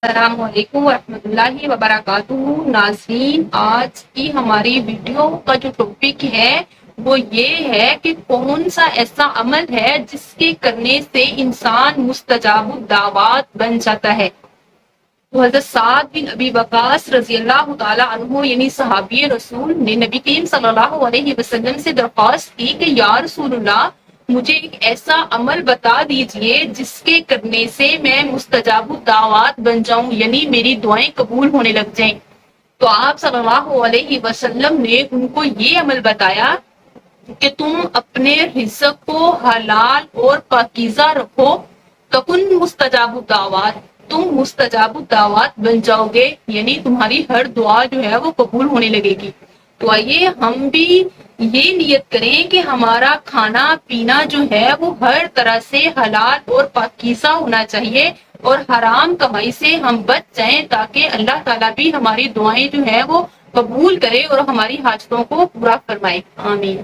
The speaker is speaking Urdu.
السلام علیکم ورحمۃ اللہ وبرکاتہ۔ ناظرین، آج کی ہماری ویڈیو کا جو ٹاپک ہے وہ یہ ہے کہ کون سا ایسا عمل ہے جس کے کرنے سے انسان مستجاب الدعوات بن جاتا ہے۔ تو حضرت سعد بن ابی وقاص رضی اللہ تعالیٰ عنہ یعنی صحابی رسول نے نبی کریم صلی اللہ علیہ وسلم سے درخواست کی کہ یا رسول اللہ، مجھے ایک ایسا عمل بتا دیجئے جس کے کرنے سے میں مستجاب الدعوات بن جاؤں، یعنی میری دعائیں قبول ہونے لگ جائیں۔ تو آپ صلی اللہ علیہ وسلم نے ان کو یہ عمل بتایا کہ تم اپنے رزق کو حلال اور پاکیزہ رکھو، تکن مستجاب الدعوات، تم مستجاب الدعوات بن جاؤ گے، یعنی تمہاری ہر دعا جو ہے وہ قبول ہونے لگے گی۔ تو آئیے ہم بھی یہ نیت کریں کہ ہمارا کھانا پینا جو ہے وہ ہر طرح سے حلال اور پاکیزہ ہونا چاہیے، اور حرام کمائی سے ہم بچ جائیں تاکہ اللہ تعالیٰ بھی ہماری دعائیں جو ہے وہ قبول کرے اور ہماری حاجتوں کو پورا فرمائے۔ آمین۔